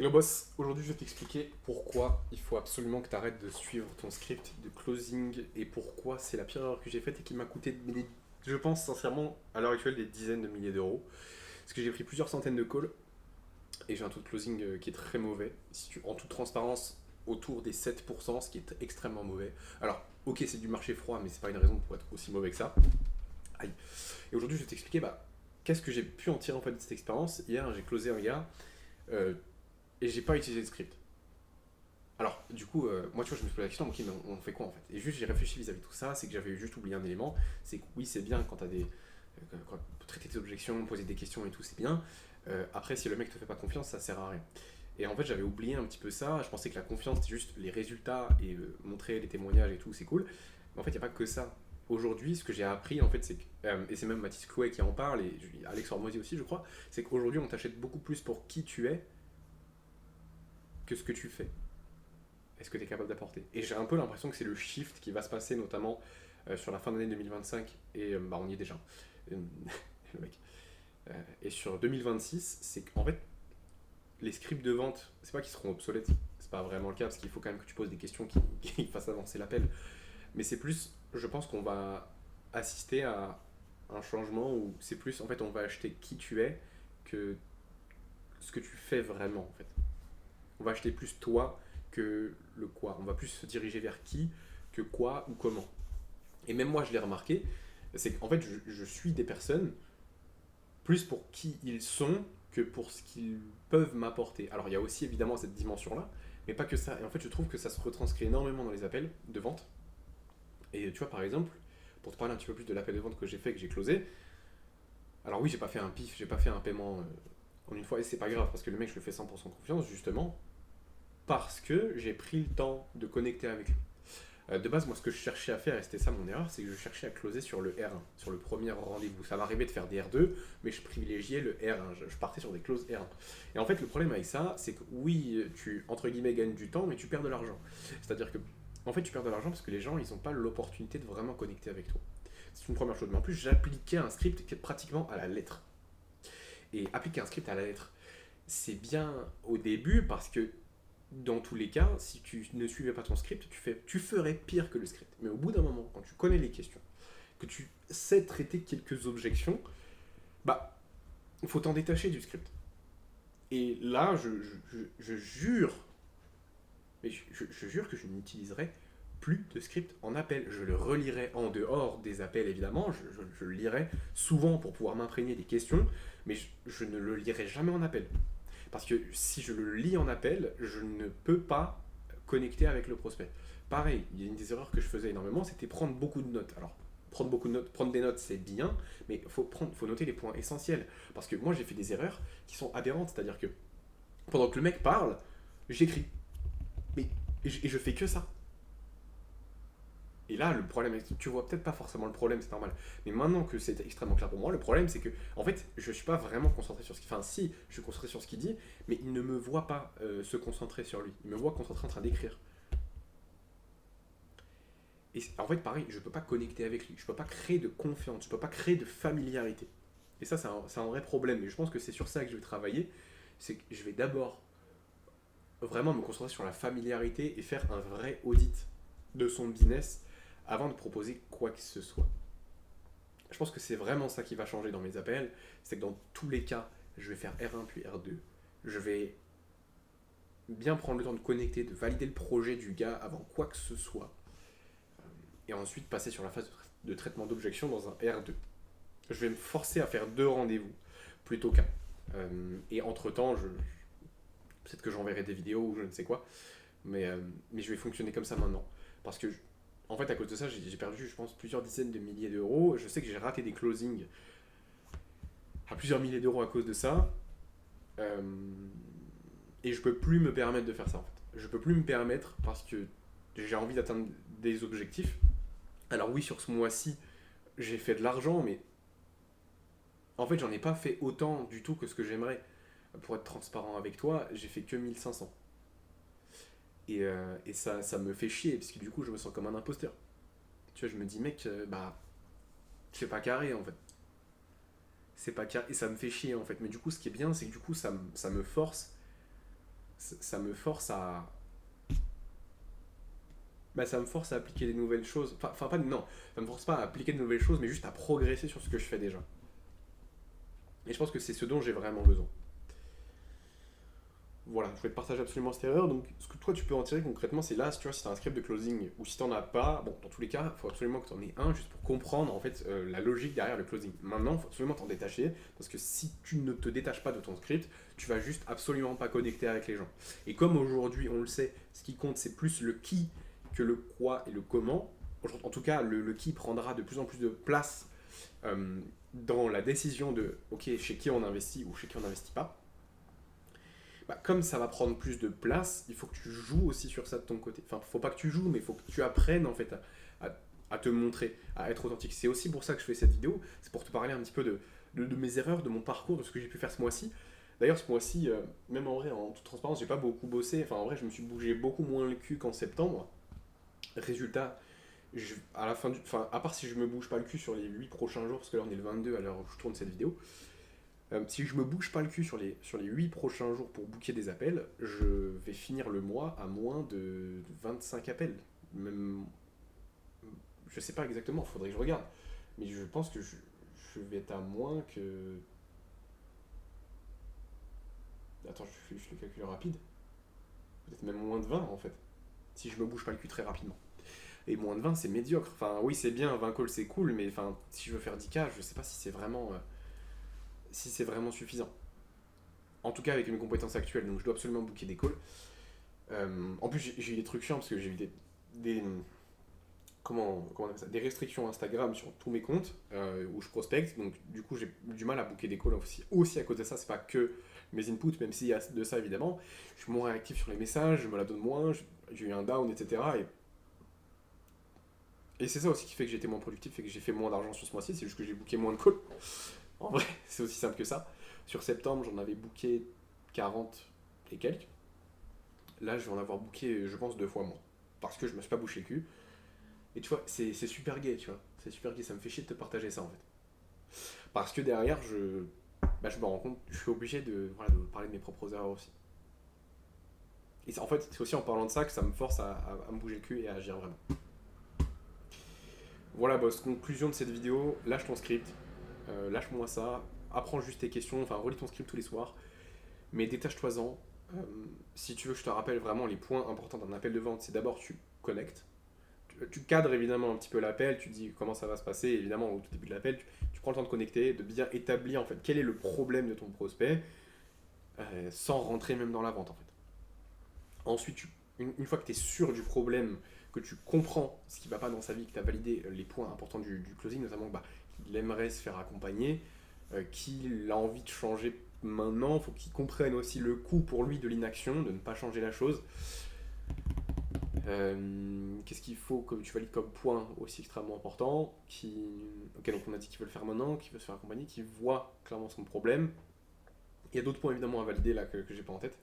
Hello boss, aujourd'hui je vais t'expliquer pourquoi il faut absolument que tu arrêtes de suivre ton script de closing et pourquoi c'est la pire erreur que j'ai faite et qui m'a coûté, je pense sincèrement, à l'heure actuelle des dizaines de milliers d'euros. Parce que j'ai pris plusieurs centaines de calls et j'ai un taux de closing qui est très mauvais. Si tu, en toute transparence, autour des 7%, ce qui est extrêmement mauvais. Alors, ok, c'est du marché froid, mais c'est pas une raison pour être aussi mauvais que ça. Aïe. Et aujourd'hui je vais t'expliquer qu'est-ce que j'ai pu en tirer en fait de cette expérience. Hier j'ai closé un gars euh, et j'ai pas utilisé de script. Alors, du coup, moi, tu vois, je me suis posé la question, ok, mais on fait quoi en fait? Et juste, j'ai réfléchi vis-à-vis de tout ça, c'est que j'avais juste oublié un élément, c'est que oui, c'est bien quand t'as des. Quand traiter tes objections, poser des questions et tout, c'est bien. Après, si le mec te fait pas confiance, ça sert à rien. Et en fait, j'avais oublié un petit peu ça, je pensais que la confiance, c'était juste les résultats et montrer les témoignages et tout, c'est cool. Mais en fait, il n'y a pas que ça. Aujourd'hui, ce que j'ai appris, en fait, c'est que, et c'est même Mathis Chloé qui en parle, et Alex Hormozy aussi, je crois, c'est qu'aujourd'hui, on t'achète beaucoup plus pour qui tu es que ce que tu fais. Est-ce que tu es capable d'apporter? Et j'ai un peu l'impression que c'est le shift qui va se passer notamment sur la fin d'année 2025 et bah, on y est déjà. Le mec. Et sur 2026, c'est qu'en fait les scripts de vente, c'est pas qu'ils seront obsolètes, c'est pas vraiment le cas parce qu'il faut quand même que tu poses des questions qui fassent avancer l'appel. Mais c'est plus, je pense qu'on va assister à un changement où c'est plus en fait on va acheter qui tu es que ce que tu fais vraiment en fait. On va acheter plus toi que le quoi. On va plus se diriger vers qui que quoi ou comment. Et même moi, je l'ai remarqué, c'est qu'en fait, je suis des personnes plus pour qui ils sont que pour ce qu'ils peuvent m'apporter. Alors, il y a aussi évidemment cette dimension-là, mais pas que ça. Et en fait, je trouve que ça se retranscrit énormément dans les appels de vente. Et tu vois, par exemple, pour te parler un petit peu plus de l'appel de vente que j'ai fait, que j'ai closé, alors oui, j'ai pas fait un pif, j'ai pas fait un paiement en une fois, et c'est pas grave, parce que le mec, je lui fais 100% confiance, justement, parce que j'ai pris le temps de connecter avec lui. De base, moi, ce que je cherchais à faire, et c'était ça mon erreur, c'est que je cherchais à closer sur le R1, sur le premier rendez-vous. Ça m'arrivait de faire des R2, mais je privilégiais le R1. Je partais sur des clauses R1. Et en fait, le problème avec ça, c'est que oui, tu, entre guillemets, gagnes du temps, mais tu perds de l'argent. C'est-à-dire que, en fait, tu perds de l'argent parce que les gens, ils n'ont pas l'opportunité de vraiment connecter avec toi. C'est une première chose. Mais en plus, j'appliquais un script qui est pratiquement à la lettre. Et appliquer un script à la lettre, c'est bien au début parce que dans tous les cas, si tu ne suivais pas ton script, tu ferais pire que le script. Mais au bout d'un moment, quand tu connais les questions, que tu sais traiter quelques objections, bah, il faut t'en détacher du script. Et là, je jure, mais je jure que je n'utiliserai plus de script en appel. Je le relirai en dehors des appels, évidemment. Je le lirai souvent pour pouvoir m'imprégner des questions, mais je ne le lirai jamais en appel. Parce que si je le lis en appel, je ne peux pas connecter avec le prospect. Pareil, il y a une des erreurs que je faisais énormément, c'était prendre beaucoup de notes. Alors, prendre beaucoup de notes, prendre des notes, c'est bien, mais faut noter les points essentiels. Parce que moi, j'ai fait des erreurs qui sont aberrantes, c'est-à-dire que pendant que le mec parle, j'écris. Mais et je fais que ça. Et là, le problème, tu vois peut-être pas forcément le problème, c'est normal. Mais maintenant que c'est extrêmement clair pour moi, le problème c'est que, en fait, je suis pas vraiment concentré sur ce qu'il. Enfin, si, je suis concentré sur ce qu'il dit, mais il ne me voit pas se concentrer sur lui. Il me voit concentré en train d'écrire. Et en fait, pareil, je peux pas connecter avec lui. Je peux pas créer de confiance. Je peux pas créer de familiarité. Et ça, c'est un vrai problème. Et je pense que c'est sur ça que je vais travailler. C'est que je vais d'abord vraiment me concentrer sur la familiarité et faire un vrai audit de son business avant de proposer quoi que ce soit. Je pense que c'est vraiment ça qui va changer dans mes appels, c'est que dans tous les cas, je vais faire R1 puis R2. Je vais bien prendre le temps de connecter, de valider le projet du gars avant quoi que ce soit, et ensuite passer sur la phase de traitement d'objection dans un R2. Je vais me forcer à faire deux rendez-vous plutôt qu'un. Et entre-temps, peut-être que j'enverrai des vidéos ou je ne sais quoi, mais je vais fonctionner comme ça maintenant. Parce que, en fait, à cause de ça, j'ai perdu, je pense, plusieurs dizaines de milliers d'euros. Je sais que j'ai raté des closings à plusieurs milliers d'euros à cause de ça. Euh, et je peux plus me permettre de faire ça en fait. Je peux plus me permettre parce que j'ai envie d'atteindre des objectifs. Alors oui, sur ce mois-ci, j'ai fait de l'argent, mais en fait, j'en ai pas fait autant du tout que ce que j'aimerais. Pour être transparent avec toi, j'ai fait que 1500. Et ça me fait chier, parce que du coup, je me sens comme un imposteur. Tu vois, je me dis, mec, bah, c'est pas carré en fait. C'est pas carré, et ça me fait chier en fait. Mais du coup, ce qui est bien, c'est que du coup, ça me force ça me force à... Bah, ça me force à appliquer des nouvelles choses. Enfin, pas... Non, ça me force pas à appliquer de nouvelles choses, mais juste à progresser sur ce que je fais déjà. Et je pense que c'est ce dont j'ai vraiment besoin. Voilà, je voulais te partager absolument cette erreur. Donc, ce que toi tu peux en tirer concrètement, c'est là, si tu vois, si tu as un script de closing ou si tu n'en as pas, bon, dans tous les cas, il faut absolument que tu en aies un juste pour comprendre en fait la logique derrière le closing. Maintenant, il faut absolument t'en détacher parce que si tu ne te détaches pas de ton script, tu vas juste absolument pas connecter avec les gens. Et comme aujourd'hui, on le sait, ce qui compte c'est plus le qui que le quoi et le comment. En tout cas, le qui prendra de plus en plus de place dans la décision de ok, chez qui on investit ou chez qui on n'investit pas. Bah, comme ça va prendre plus de place, il faut que tu joues aussi sur ça de ton côté. Enfin, faut pas que tu joues, mais il faut que tu apprennes en fait à te montrer, à être authentique. C'est aussi pour ça que je fais cette vidéo, c'est pour te parler un petit peu de mes erreurs, de mon parcours, de ce que j'ai pu faire ce mois-ci. D'ailleurs, ce mois-ci, même en vrai, en toute transparence, j'ai pas beaucoup bossé. Enfin, en vrai, je me suis bougé beaucoup moins le cul qu'en septembre. Résultat, à la fin du, enfin, à part si je me bouge pas le cul sur les 8 prochains jours, parce que là on est le 22 à l'heure où je tourne cette vidéo, si je me bouge pas le cul sur les 8 prochains jours pour booker des appels, je vais finir le mois à moins de 25 appels. Même, je sais pas exactement, faudrait que je regarde. Mais je pense que je vais être à moins que. Attends, je fais le calcul rapide. Peut-être même moins de 20 en fait. Si je me bouge pas le cul très rapidement. Et moins de 20 c'est médiocre. Enfin, oui, c'est bien, 20 calls c'est cool, mais enfin, si je veux faire 10K, je sais pas si c'est vraiment suffisant. En tout cas, avec mes compétences actuelles, donc je dois absolument booker des calls. En plus, j'ai eu des trucs chiants parce que j'ai eu des, comment on appelle ça, des restrictions Instagram sur tous mes comptes où je prospecte. Donc, du coup, j'ai eu du mal à booker des calls aussi à cause de ça. C'est pas que mes inputs, même s'il y a de ça évidemment. Je suis moins réactif sur les messages, je me la donne moins, j'ai eu un down, etc. Et c'est ça aussi qui fait que j'ai été moins productif et que j'ai fait moins d'argent sur ce mois-ci. C'est juste que j'ai booké moins de calls. En vrai, c'est aussi simple que ça. Sur septembre, j'en avais booké 40 et quelques. Là, je vais en avoir booké, je pense, 2 fois moins. Parce que je me suis pas bouché le cul. Et tu vois, c'est super gay, tu vois. C'est super gay, ça me fait chier de te partager ça en fait. Parce que derrière, je me rends compte, je suis obligé de parler de mes propres erreurs aussi. Et en fait, c'est aussi en parlant de ça que ça me force à me bouger le cul et à agir vraiment. Voilà, boss, conclusion de cette vidéo, lâche ton script, lâche-moi ça, apprends juste tes questions, enfin relis ton script tous les soirs, mais détache-toi-en. Euh, Si tu veux que je te rappelle vraiment les points importants d'un appel de vente, c'est d'abord tu connectes, tu cadres évidemment un petit peu l'appel, tu dis comment ça va se passer, évidemment au tout début de l'appel, tu prends le temps de connecter, de bien établir en fait quel est le problème de ton prospect, sans rentrer même dans la vente en fait. Ensuite, une fois que tu es sûr du problème, que tu comprends ce qui ne va pas dans sa vie, que tu as validé les points importants du closing, notamment qu'il aimerait se faire accompagner, qu'il a envie de changer maintenant, il faut qu'il comprenne aussi le coût pour lui de l'inaction, de ne pas changer la chose. Qu'est-ce qu'il faut que tu valides comme point aussi extrêmement important ok, donc on a dit qu'il veut le faire maintenant, qu'il veut se faire accompagner, qu'il voit clairement son problème. Il y a d'autres points évidemment à valider là que j'ai pas en tête.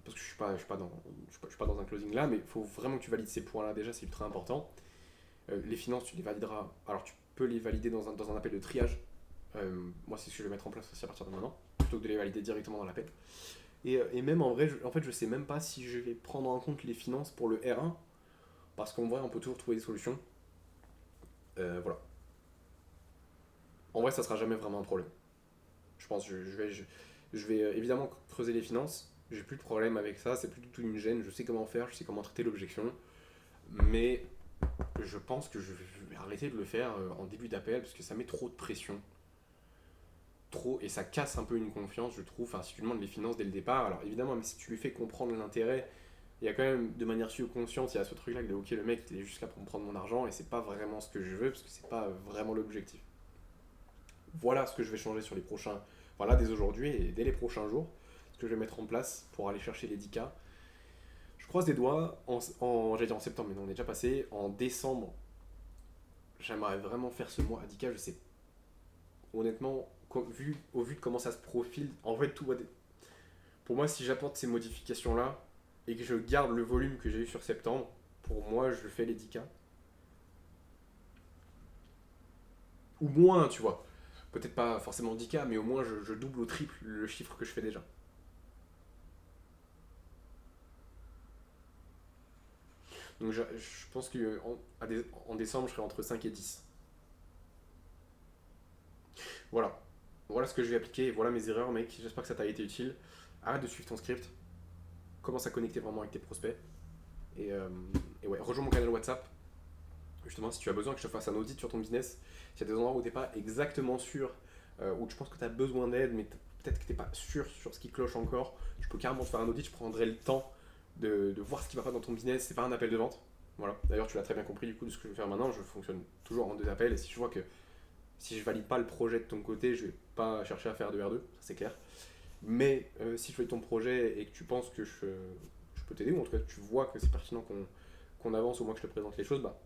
Parce que je suis pas dans un closing là, mais il faut vraiment que tu valides ces points là déjà, c'est ultra important. Les finances, tu les valideras. Alors tu peux les valider dans un appel de triage. Moi, c'est ce que je vais mettre en place aussi à partir de maintenant, plutôt que de les valider directement dans l'appel. Et même en vrai, en fait, je sais même pas si je vais prendre en compte les finances pour le R1, parce qu'en vrai, on peut toujours trouver des solutions. Voilà. En vrai, ça sera jamais vraiment un problème. Je pense que je vais évidemment creuser les finances. J'ai plus de problème avec ça, c'est plus du tout une gêne. Je sais comment faire, je sais comment traiter l'objection. Mais je pense que je vais arrêter de le faire en début d'appel parce que ça met trop de pression. Trop, et ça casse un peu une confiance, je trouve. Enfin, si tu demandes les finances dès le départ, alors évidemment, même si tu lui fais comprendre l'intérêt, il y a quand même de manière subconsciente, il y a ce truc-là de ok, le mec il est juste là pour me prendre mon argent et c'est pas vraiment ce que je veux parce que c'est pas vraiment l'objectif. Voilà ce que je vais changer sur les prochains, voilà, dès aujourd'hui et dès les prochains jours, ce que je vais mettre en place pour aller chercher les 10K. Je croise des doigts, j'allais dire en septembre, mais non, on est déjà passé. En décembre, j'aimerais vraiment faire ce mois à 10K, je sais. Honnêtement, au vu de comment ça se profile, en vrai, tout va. Pour moi, si j'apporte ces modifications-là et que je garde le volume que j'ai eu sur septembre, pour moi, je fais les 10K. Ou moins, tu vois. Peut-être pas forcément 10K, mais au moins je double ou triple le chiffre que je fais déjà. Donc je pense qu'en décembre, je serai entre 5 et 10. Voilà. Voilà ce que je vais appliquer, et voilà mes erreurs, mec. J'espère que ça t'a été utile. Arrête de suivre ton script. Commence à connecter vraiment avec tes prospects. Et, euh, et ouais, rejoins mon canal WhatsApp. Justement, si tu as besoin que je te fasse un audit sur ton business, s'il y a des endroits où tu n'es pas exactement sûr, où tu penses que tu as besoin d'aide, mais peut-être que tu n'es pas sûr sur ce qui cloche encore, je peux carrément te faire un audit. Je prendrai le temps de voir ce qui va pas dans ton business. C'est pas un appel de vente. Voilà. D'ailleurs, tu l'as très bien compris du coup de ce que je vais faire maintenant. Je fonctionne toujours en 2 appels. Et si je vois que si je valide pas le projet de ton côté, je vais pas chercher à faire de R2, ça c'est clair. Mais si je valide ton projet et que tu penses que je peux t'aider, ou en tout cas tu vois que c'est pertinent qu'on avance, au moins que je te présente les choses, bah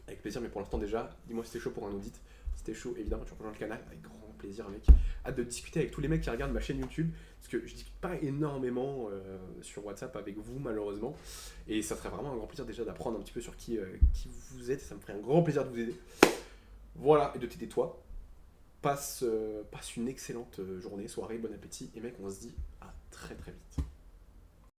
avec plaisir. Mais pour l'instant déjà, dis-moi si t'es chaud pour un audit. Si t'es chaud, évidemment tu rejoins le canal, avec grand plaisir mec. Hâte de discuter avec tous les mecs qui regardent ma chaîne YouTube, parce que je discute pas énormément sur WhatsApp avec vous malheureusement. Et ça serait vraiment un grand plaisir déjà d'apprendre un petit peu sur qui vous êtes, ça me ferait un grand plaisir de vous aider. Voilà, et de t'aider toi. Passe une excellente journée, soirée, bon appétit, et mec, on se dit à très très vite.